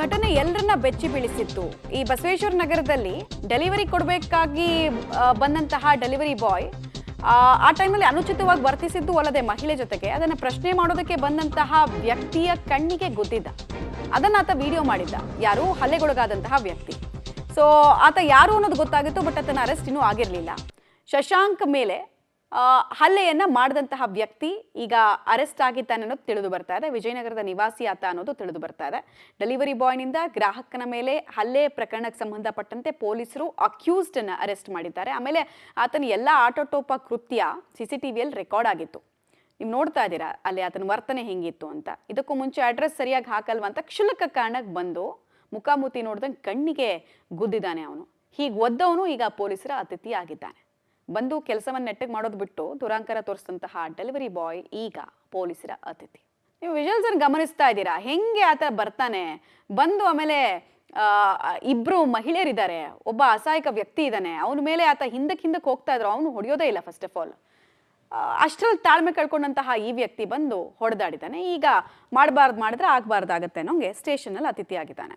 ಘಟನೆ ಎಲ್ಲರನ್ನ ಬೆಚ್ಚಿ ಬೀಳಿಸಿತ್ತು. ಈ ಬಸವೇಶ್ವರ ನಗರದಲ್ಲಿ ಡೆಲಿವರಿ ಕೊಡಬೇಕಾಗಿ ಬಂದಂತಹ ಡೆಲಿವರಿ ಬಾಯ್ ಆ ಟೈಮಲ್ಲಿ ಅನುಚಿತವಾಗಿ ವರ್ತಿಸಿದ್ದು ಅಲ್ಲದೆ ಮಹಿಳೆ ಜೊತೆಗೆ ಅದನ್ನ ಪ್ರಶ್ನೆ ಮಾಡೋದಕ್ಕೆ ಬಂದಂತಹ ವ್ಯಕ್ತಿಯ ಕಣ್ಣಿಗೆ ಗುದ್ದಿದ್ದ. ಅದನ್ನ ಆತ ವಿಡಿಯೋ ಮಾಡಿದ್ದ. ಯಾರು ಹಲ್ಲೆಗೊಳಗಾದಂತಹ ವ್ಯಕ್ತಿ. ಸೊ ಆತ ಯಾರು ಅನ್ನೋದು ಗೊತ್ತಾಗಿತ್ತು, ಬಟ್ ಆತನ ಅರೆಸ್ಟ್ ಇನ್ನೂ ಆಗಿರಲಿಲ್ಲ. ಶಶಾಂಕ್ ಮೇಲೆ ಹಲ್ಲೆಯನ್ನ ಮಾಡಿದಂತಹ ವ್ಯಕ್ತಿ ಈಗ ಅರೆಸ್ಟ್ ಆಗಿದ್ದಾನೆ ಅನ್ನೋದು ತಿಳಿದು ಬರ್ತಾ ಇದೆ. ವಿಜಯನಗರದ ನಿವಾಸಿ ಆತ ಅನ್ನೋದು ತಿಳಿದು ಬರ್ತಾ ಇದೆ. ಡೆಲಿವರಿ ಬಾಯ್ನಿಂದ ಗ್ರಾಹಕನ ಮೇಲೆ ಹಲ್ಲೆ ಪ್ರಕರಣಕ್ಕೆ ಸಂಬಂಧಪಟ್ಟಂತೆ ಪೊಲೀಸರು ಅಕ್ಯೂಸ್ಡ್ ಅನ್ನ ಅರೆಸ್ಟ್ ಮಾಡಿದ್ದಾರೆ. ಆಮೇಲೆ ಆತನ ಎಲ್ಲ ಆಟೋಟೋಪ ಕೃತ್ಯ CCTVಯಲ್ಲಿ ರೆಕಾರ್ಡ್ ಆಗಿತ್ತು. ನೀವು ನೋಡ್ತಾ ಇದ್ದೀರಾ ಅಲ್ಲಿ ಆತನ ವರ್ತನೆ ಹೆಂಗಿತ್ತು ಅಂತ. ಇದಕ್ಕೂ ಮುಂಚೆ ಅಡ್ರೆಸ್ ಸರಿಯಾಗಿ ಹಾಕಲ್ವಂತ ಕ್ಷುಲ್ಲಕ ಕಾರಣಕ್ಕೆ ಬಂದು ಮುಖಾಮುಖಿ ನೋಡ್ದಂಗೆ ಕಣ್ಣಿಗೆ ಗುದ್ದಿದ್ದಾನೆ ಅವನು. ಹೀಗೆ ಒದ್ದವನು ಈಗ ಪೊಲೀಸರ ಅತಿಥಿ ಆಗಿದ್ದಾನೆ. ಬಂದು ಕೆಲಸವನ್ನು ನೆಟ್ಟಗೆ ಮಾಡೋದು ಬಿಟ್ಟು ದುರಾಂಕಾರ ತೋರಿಸಿದಂತಹ ಡೆಲಿವರಿ ಬಾಯ್ ಈಗ ಪೊಲೀಸರ ಅತಿಥಿ. ನೀವು ವಿಜುವಲ್ಸ್ ಅನ್ನು ಗಮನಿಸ್ತಾ ಇದ್ದೀರಾ, ಹೆಂಗೆ ಆತ ಬರ್ತಾನೆ, ಬಂದು ಆಮೇಲೆ ಇಬ್ರು ಮಹಿಳೆಯರಿದ್ದಾರೆ, ಒಬ್ಬ ಅಸಹಾಯಕ ವ್ಯಕ್ತಿ ಇದ್ದಾನೆ, ಅವನ ಮೇಲೆ ಆತ ಹಿಂದಕ್ಕೆ ಹೋಗ್ತಾ ಇದ್ರು, ಅವನು ಹೊಡೆಯೋದೇ ಇಲ್ಲ. ಫಸ್ಟ್ ಆಫ್ ಆಲ್ ಅಷ್ಟರಲ್ಲಿ ತಾಳ್ಮೆ ಕಳ್ಕೊಂಡಂತಹ ಈ ವ್ಯಕ್ತಿ ಬಂದು ಹೊಡೆದಾಡಿದ್ದಾನೆ. ಈಗ ಮಾಡಬಾರ್ದು ಮಾಡಿದ್ರೆ ಆಗಬಾರ್ದಾಗತ್ತೆ ಅನ್ನೋಂಗೆ ಸ್ಟೇಷನಲ್ಲಿ ಅತಿಥಿ ಆಗಿದ್ದಾನೆ.